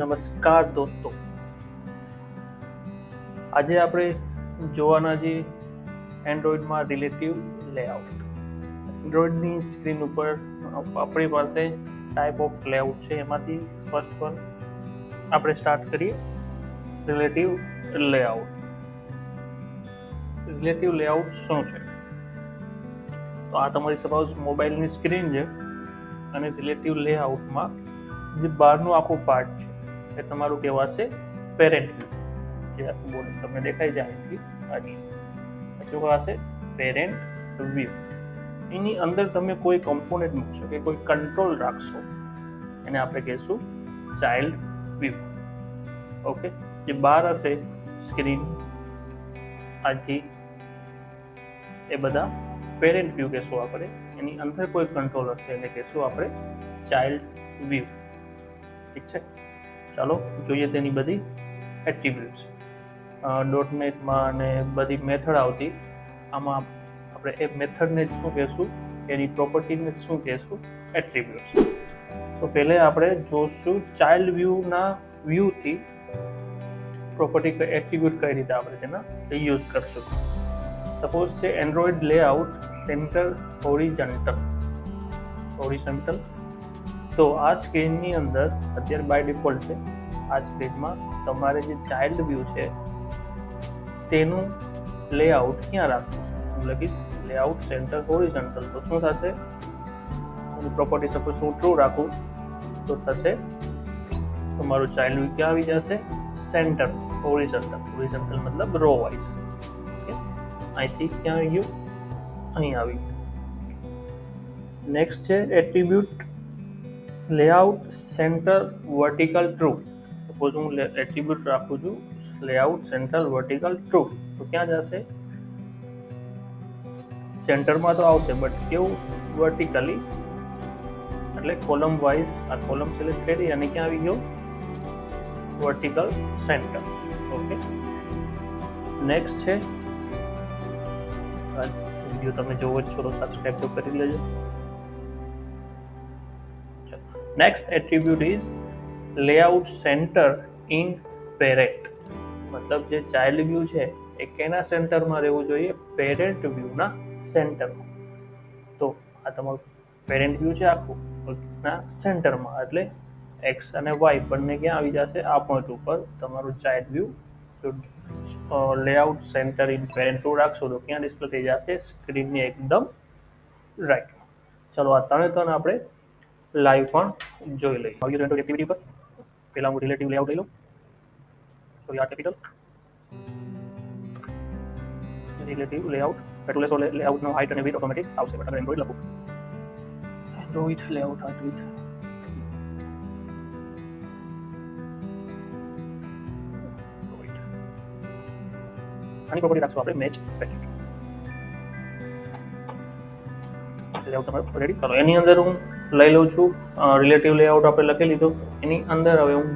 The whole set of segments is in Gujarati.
નમસ્કાર દોસ્તો, આજે આપણે જોવાના છીએ એન્ડ્રોઈડમાં રિલેટિવ લેઆઉટ. એન્ડ્રોઈડની સ્ક્રીન ઉપર આપણી પાસે ટાઈપ ઓફ લેઆઉટ છે. એમાંથી ફર્સ્ટ વન આપણે સ્ટાર્ટ કરીએ રિલેટિવ લેઆઉટ. રિલેટિવ લેઆઉટ શું છે? તો આ તમારી સપોઝ મોબાઈલની સ્ક્રીન છે અને રિલેટિવ લેઆઉટમાં જે બહારનું આખું પાર્ટ છે એ તમારું કહેવાશે પેરેન્ટ વ્યૂ. જે આખું બોર્ડ તમને દેખાય છે અહીંથી શું કહેવાશે? Parent view. એની અંદર તમે કોઈ કમ્પોનેન્ટ મૂકશો કે કોઈ કંટ્રોલ રાખશો, એને આપણે કહીશું ચાઇલ્ડ વ્યૂ. ઓકે, જે બહાર હશે સ્ક્રીન આથી એ બધા પેરેન્ટ વ્યૂ કહેશું આપણે. એની અંદર કોઈ કંટ્રોલ હશે એને કહેશું આપણે ચાઇલ્ડ વ્યૂ. ઠીક છે, ચાલો જોઈએ તેની બધી એટ્રીબ્યુટ્સ. .NETમાં અને બધી મેથડ આવતી, આમાં આપણે એ મેથડને જ શું કહેશું, એની પ્રોપર્ટીને શું કહેશું? એટ્રીબ્યુટ્સ. તો પહેલે આપણે જોશું ચાઇલ્ડ વ્યૂના વ્યૂથી પ્રોપર્ટી એટ્રીબ્યુટ કઈ રીતે આપણે તેના યુઝ કરશું. સપોઝ છે એન્ડ્રોઈડ લેઆઉટ સેન્ટર હોરિઝોન્ટલ. તો આ સ્ક્રીનની અંદર અત્યારે બાય ડિફોલ્ટ છે, આ સ્ક્રીનમાં તમારે જે ચાઇલ્ડ વ્યૂ છે તેનું લેઆઉટ ક્યાં રાખવું છે? હું લખીશ લેઆઉટ સેન્ટર હોરિઝોન્ટલ. તો શું થશે? એની પ્રોપર્ટી સપોઝ હું ટ્રુ રાખું તો થશે તમારું ચાઇલ્ડ વ્યૂ ક્યાં આવી જશે? સેન્ટર હોરિઝોન્ટલ મતલબ રો વાઇઝ. ઓકે, અહીંથી ક્યાં આવી ગયું? અહીં આવી ગયું. નેક્સ્ટ છે attribute layout centre vertical true. Suppose હું એટ્રીબ્યુટ રાખું છું લેઆઉટ સેન્ટર વર્ટિકલ ટ્રુ, તો ક્યાં જશે? સેન્ટરમાં તો આવશે, બટ કેવું? વર્ટિકલી, એટલે કોલમ વાઇઝ. આ કોલમ સિલેક્ટ કરી અને ક્યાં આવી ગયો? Vertical centre. ઓકે, નેક્સ્ટ છે વિડીયો તમે જોવો જ છો તો સબસ્ક્રાઇબ તો કરી લેજો. Next attribute is layout centre in parent. મતલબ જે ચાઇલ્ડ વ્યૂ છે એ કેના સેન્ટરમાં રહેવું જોઈએ? પેરેન્ટ વ્યૂના સેન્ટરમાં. તો આ તમારું પેરેન્ટ વ્યૂ છે આખું ના સેન્ટરમાં, એટલે એક્સ અને વાય બંને ક્યાં આવી જશે? આ પોઈન્ટ ઉપર તમારું ચાઇલ્ડ વ્યૂ. જો layout centre in parent two રાખશો તો ક્યાં ડિસ્પ્લે થઈ જશે? સ્ક્રીનની એકદમ રાઈટ. ચલો આ ત્રણ આપણે લાઈવ પણ જોઈ લઈએ. આવી ગયું એક્ટિવિટી પર. પહેલા હું રિલેટિવ લેઆઉટ લઈ લઉં. સોરી, આ કેપિટલ રિલેટિવ લેઆઉટ. પેટ્રોલ લેઆઉટનો હાઇટ અને વિડ્થ ઓટોમેટિક આવશે, બટ એન્ડ્રોઈડ લખું એન્ડ્રોઈડ લેઆઉટ હાઇટ વિડ્થ. આની પ્રોપર્ટી રાખશું આપણે મેચ પેરેન્ટ. લેઆઉટ તમારું રેડી. ચાલો એની અંદર હું લઈ લઉં છું રિલેટિવ લેઆઉટ આપણે લખી લીધું. એની અંદર હવે હું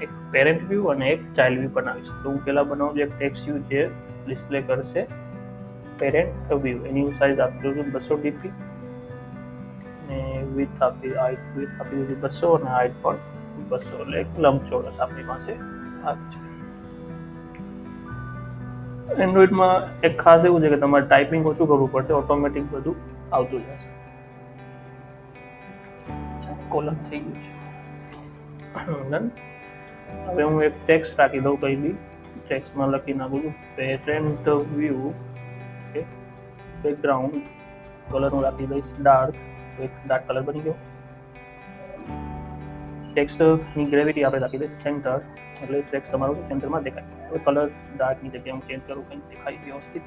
એક પેરેન્ટ વ્યૂ અને એક ચાઇલ્ડ વ્યૂ બનાવીશ. તો હું પહેલાં બનાવું છું એક ટેક્સ્ટ વ્યૂ જે ડિસ્પ્લે કરશે પેરેન્ટ વ્યૂ. એની હું સાઇઝ આપી દઉં છું 200 dp અને વિડ્થ આપી દીધું 200 અને હાઇટ પણ 200, એટલે એક લંબચોરસ આપણી પાસે આવી છે. એન્ડ્રોઈડમાં એક ખાસ એવું છે કે તમારે ટાઈપિંગ ઓછું કરવું પડશે, ઓટોમેટિક બધું આવતું જશે. કોલમ થઈ ગયું છે. હવે હું એક ટેક્સ્ટ રાખી દઉં, કંઈ બી ટેક્સ્ટમાં લખી નાખું છું parent view. Okay, background colour હું રાખી દઈશ ડાર્ક, તો એક ડાર્ક કલર બની ગયો. ટેક્સ્ટની ગ્રેવિટી આપણે રાખી દઈશ સેન્ટર, એટલે ટેક્સ્ટ તમારું સેન્ટરમાં દેખાય. હવે કલર ડાર્કની જગ્યાએ હું ચેન્જ કરું, કંઈ દેખાય વ્યવસ્થિત.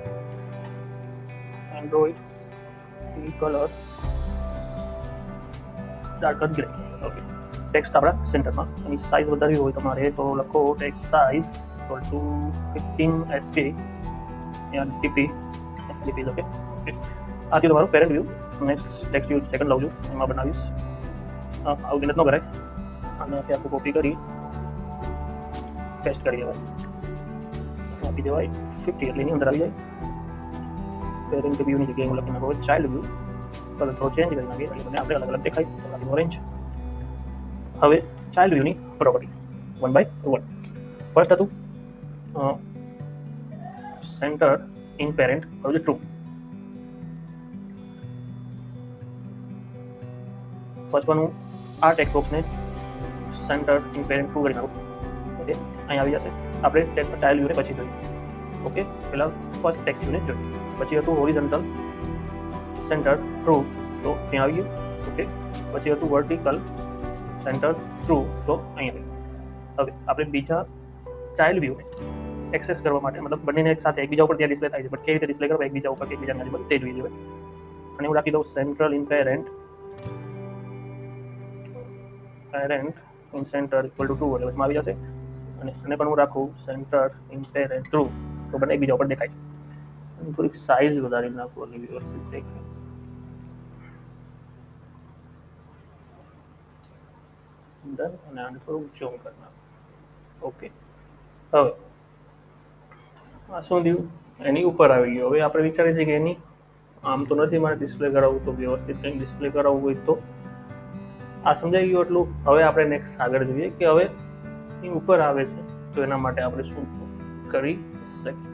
Android colour darker grey. Okay, text આપણા સેન્ટરમાં. એની સાઇઝ વધારવી હોય તમારે તો લખો text size equal to 15 SK DP. Okay, આ થયું તમારું parent view. Next text view second લઉં છું, એમાં બનાવીશ. આવું વિનત ન કરાય. આને આખું કોપી કરી પેસ્ટ કરી દેવાય, આપી દેવાય 50, એટલે એની અંદર આવી જાય. પેરેન્ટ વ્યૂની જગ્યાએ હું લખી નાખું ચાઇલ્ડ વ્યૂ. કલર થોડો ચેન્જ કરી નાખીએ એટલે બંને આપણે અલગ અલગ દેખાય. ઓરેન્જ. હવે ચાઇલ્ડ વ્યૂની પ્રોપર્ટી. 1/1. ફર્સ્ટ હતું સેન્ટર ઇન પેરેન્ટ હવે ટ્રુ. ફર્સ્ટ વન હું આ ટેક્સ્ટ બોક્સને સેન્ટર ઇન પેરેન્ટ ટ્રુ કરી નાખું. ઓકે, અહીં આવી જશે. આપણે ચાઇલ્ડ વ્યૂને પછી જોઈએ. ઓકે, પહેલાં ફર્સ્ટ ટેક્સ્ટ વ્યૂને જોઈએ. પછી હતું હોરિઝોન્ટલ સેન્ટર ટ્રુ, તો ત્યાં આવી ગયું. ઓકે, પછી હતું વર્ટિકલ સેન્ટર ટ્રુ, તો અહીં આવી ગયું. હવે આપણે બીજા ચાઇલ્ડ વ્યૂને એક્સેસ કરવા માટે, મતલબ બંનેને એક સાથે એકબીજા ઉપર ત્યાં ડિસ્પ્લે થાય છે, બટ કેવી રીતે ડિસ્પ્લે કરવા એકબીજા ઉપર એકબીજાની આજુબાજુ તે જોઈ લેવાય. અને હું રાખી દઉં central in parent in centre equal to true, એટલે વચમાં આવી જશે. અને પણ હું રાખું સેન્ટર ઇન પેરેન્ટ ટ્રુ, તો બંને એકબીજા ઉપર દેખાય છે. અને થોડીક સાઇઝ વધારી નાખું અને વ્યવસ્થિત દેખાય. ડન. અને આને થોડુંક ઝૂમ કરી નાખું. ઓકે, હવે આ શું થયું, એની ઉપર આવી ગયો. હવે આપણે વિચારીએ છીએ કે એની આમ તો નથી મારે ડિસ્પ્લે કરાવવું, તો વ્યવસ્થિત કંઈક ડિસ્પ્લે કરાવવું હોય તો આ સમજાઈ ગયું એટલું. હવે આપણે નેક્સ્ટ આગળ જોઈએ કે હવે એની ઉપર આવે છે, તો એના માટે આપણે શું કરી શકીએ.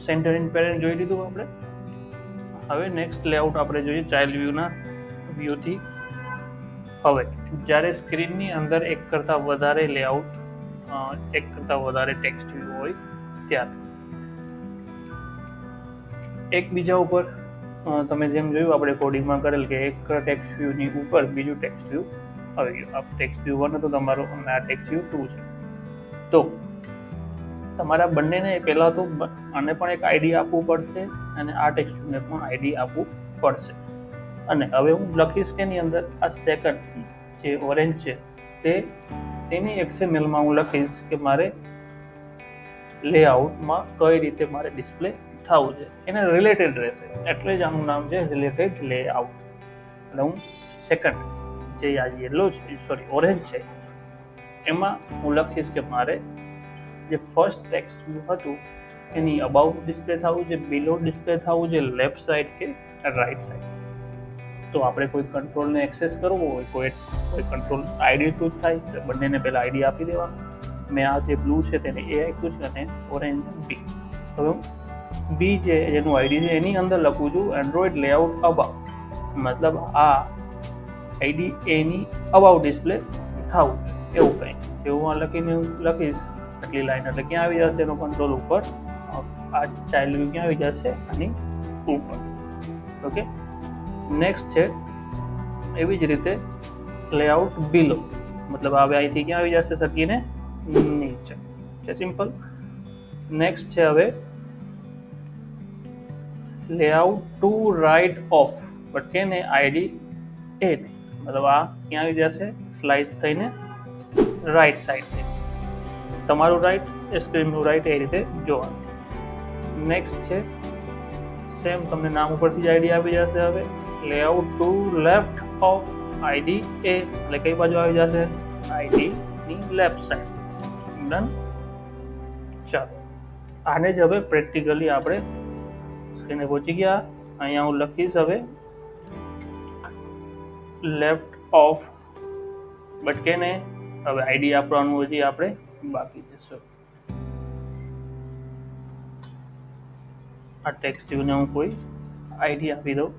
સેન્ટર ઇન પેરેન્ટ જોઈ લીધું આપણે. હવે નેક્સ્ટ લેઆઉટ આપણે જોઈએ ચાઇલ્ડ વ્યૂના વ્યૂથી. હવે જ્યારે સ્ક્રીનની અંદર એક કરતાં વધારે લેઆઉટ, એક કરતાં વધારે ટેક્સ્ટ વ્યૂ હોય ત્યારે એકબીજા ઉપર તમે જેમ જોયું આપણે કોડિંગમાં કરેલ કે એક ટેક્સ્ટ વ્યૂની ઉપર બીજું ટેક્સ્ટ વ્યૂ આવી ગયું. આ ટેક્સ્ટ વ્યૂ 1 હતો તમારો અને આ ટેક્સ્ટ વ્યૂ 2 છે. તો તમારા બંનેને પહેલાં તો આને પણ એક આઈડી આપવું પડશે અને આ ટેક્સ્ટ વ્યૂને પણ આઈડી આપવું પડશે. અને હવે હું લખીશ કે એની અંદર આ સેકન્ડ જે ઓરેન્જ છે તેની XML-માં હું લખીશ કે મારે લેઆઉટમાં કઈ રીતે મારે ડિસ્પ્લે થવું છે, એને રિલેટેડ રહેશે, એટલે જ આનું નામ છે રિલેટેડ લેઆઉટ. એટલે હું સેકન્ડ જે આ યલો છે, સોરી ઓરેન્જ છે, એમાં હું લખીશ કે મારે જે ફર્સ્ટ ટેક્સ્ટ વ્યૂ હતું એની અબાઉટ ડિસ્પ્લે થવું છે, બિલો ડિસ્પ્લે થવું છે, લેફ્ટ સાઈડ કે રાઈટ સાઈડ. તો આપણે કોઈ કંટ્રોલને એક્સેસ કરવો હોય, કોઈ કંટ્રોલ આઈડી થ્રુ જ થાય, તો બંનેને પહેલાં આઈડી આપી દેવાનું. મેં આ જે બ્લુ છે તેને એ આપ્યું છે અને ઓરેન્જ બી. હવે હું બી જેનું આઈડી છે એની અંદર લખું છું એન્ડ્રોઈડ લેઆઉટ અબાઉટ, મતલબ આ આઈડી એની અબાઉટ ડિસ્પ્લે થવું એવું કંઈ. જેવું આ લખીને લખીશ એટલી લાઈન, એટલે ક્યાં આવી જશે એનો કંટ્રોલ ઉપર, આ ચાઇલ્ડ વ્યૂ ક્યાં આવી જશે આની ઉપર. ઓકે, નેક્સ્ટ છે એવી જ રીતે લેઆઉટ બિલો, મતલબ હવે અહીંથી ક્યાં આવી જશે સરકીને નીચે છે. સિમ્પલ. નેક્સ્ટ છે હવે layout to right of, but કેને આઈડી એ ને, મતલબ આ ક્યાં આવી જશે સ્લાઇડ થઈને રાઈટ સાઈડથી, તમારું રાઈટ એ સ્ક્રીનનું રાઈટ એ રીતે જોવાનું. નેક્સ્ટ છે સેમ તમને નામ ઉપરથી જ આઈડી આવી જશે. હવે layout to left of ID એ, એટલે કઈ બાજુ આવી જશે આઈડીની લેફ્ટ સાઈડ. ડન. ચાલો આને જ હવે પ્રેક્ટિકલી આપણે સ્ક્રીને પહોંચી ગયા. અહીંયા હું લખીશ હવે લેફ્ટ ઓફ, બટ કેને હવે આઈડી આપવાનું હજી આપણે બાકી જશું. આ ટેક્સ્ટ વ્યૂને હું કોઈ આઈડી આપી દઉં.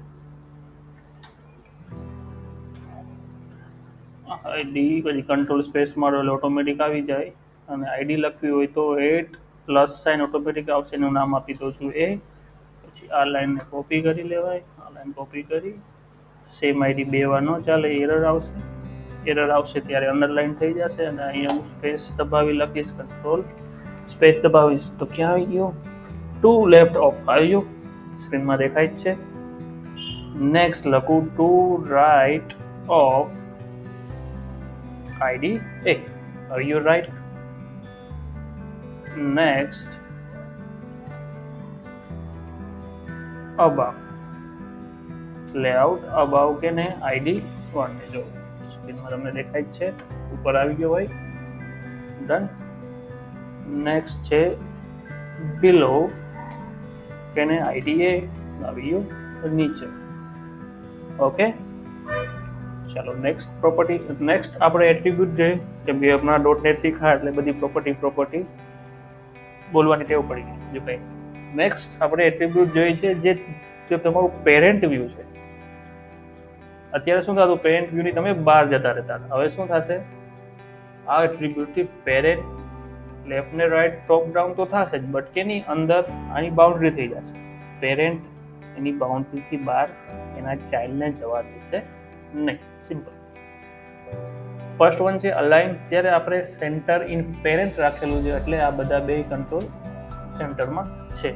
આઈડી પછી કંટ્રોલ સ્પેસ મારો એટલે ઓટોમેટિક આવી જાય. અને આઈડી લખવી હોય તો +, ઓટોમેટિક આવશે, એનું નામ આપી દઉં છું એ. પછી આ લાઈનને કોપી કરી લેવાય, આ લાઈન કોપી કરી, સેમ આઈડી બે વાર ન ચાલે, એરર આવશે. એરર આવશે ત્યારે અંડરલાઈન થઈ જશે અને અહીંયા હું સ્પેસ દબાવી લખીશ, કંટ્રોલ સ્પેસ દબાવીશ તો ક્યાં આવી ગયો ટુ લેફ્ટ ઓફ આવી ગયો, સ્ક્રીનમાં દેખાય જ છે. નેક્સ્ટ લખું ટુ રાઈટ ઓફ આઈડી એ, are you right? Next above layout above કે ને આઈડી 1 ને જો સ્ક્રીનમાં તમને દેખાય જ છે, ઉપર આવી ગયો હોય. ડન. નેક્સ્ટ છે બિલો કે ને આઈડી એ આવી ગયો નીચે. ઓકે, ચાલો નેક્સ્ટ આપણે એટ્રીબ્યુટ જોઈએ. કેમ કે હમણાં .NET શીખા એટલે બધી પ્રોપર્ટી બોલવાની ટેવ પડી ગઈ જે ભાઈ. નેક્સ્ટ આપણે એટ્રીબ્યુટ જોઈએ છે જે તમારું પેરેન્ટ વ્યૂ છે. અત્યારે શું થતું, પેરેન્ટ વ્યૂની તમે બહાર જતા રહેતા હતા. હવે શું થશે, આ એટ્રીબ્યુટથી પેરેન્ટ લેફ્ટ ને રાઈટ ટોપ ડાઉન તો થશે જ, બટ કેની અંદર આની બાઉન્ડ્રી થઈ જશે. પેરેન્ટ એની બાઉન્ડ્રીથી બહાર એના ચાઇલ્ડને જવા દેશે નહીં. સિમ્પલ. ફર્સ્ટ વન છે અલાઇન. ત્યારે આપણે સેન્ટર ઇન પેરેન્ટ રાખેલું છે એટલે આ બધા બે કંટ્રોલ સેન્ટરમાં છે.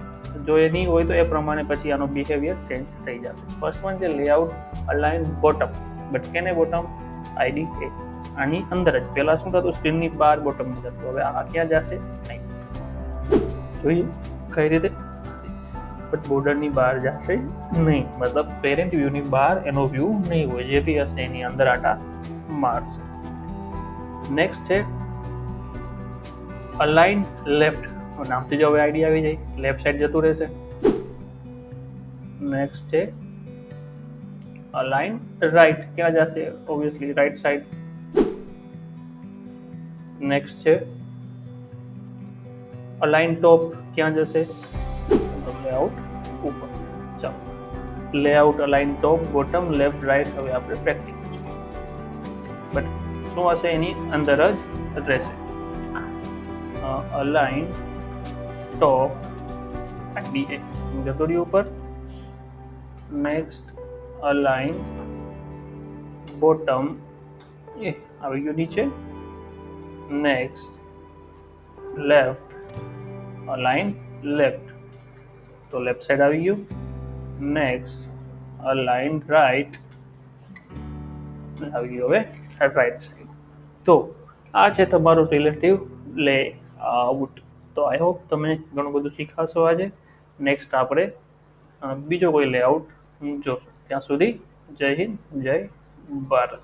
જો એ નહીં હોય તો એ પ્રમાણે પછી આનો બિહેવિયર ચેન્જ થઈ જશે. ફર્સ્ટ વન છે લેઆઉટ અલાઇન બોટમ. બટ કેને બોટમ? આઈડી એ આની અંદર જ. પહેલા શું થતું, સ્ક્રીનની બહાર બોટમ જતું. હવે આ ક્યાં જશે? નહીં. જોઈએ કઈ રીતે. બટ બોર્ડરની બહાર જશે નહીં, મતલબ પેરેન્ટ વ્યૂની બહાર એનો વ્યૂ નહીં હોય. જે બી હશે એની અંદર આટા મારશે. નેક્સ્ટ છે અલાઇન લેફ્ટ. નામથી જ હવે આઈડિયા આવી જાય, લેફ્ટ સાઈડ જતું રહેશે. નેક્સ્ટ છે અલાઇન રાઈટ. ક્યાં જશે? Obviously right side. નેક્સ્ટ છે અલાઇન ટોપ. ક્યાં જશે? લેઆઉટ ઉપર. ચાલો, layout align top bottom left right હવે આપણે પ્રેક્ટિસ. બટ શું હશે? એની અંદર જ રહેશે. અલાઇન ટોપ આઈડી જતો રહ્યું ઉપર. નેક્સ્ટ અલાઇન બોટમ એ આવી ગયું નીચે. નેક્સ્ટ લેફ્ટ અલાઇન લેફ્ટ તો લેફ્ટ સાઈડ આવી ગયું. નેક્સ્ટ અલાઇન રાઈટ આવી ગયું હવે રાઈટ સાઈડ. તો આ છે તમારું રિલેટિવ લેઆઉટ. તો આઈ હોપ તમે ઘણું બધું શીખાશો આજે. નેક્સ્ટ આપણે બીજો કોઈ લેઆઉટ જોશું. ત્યાં સુધી જય હિન્દ, જય ભારત.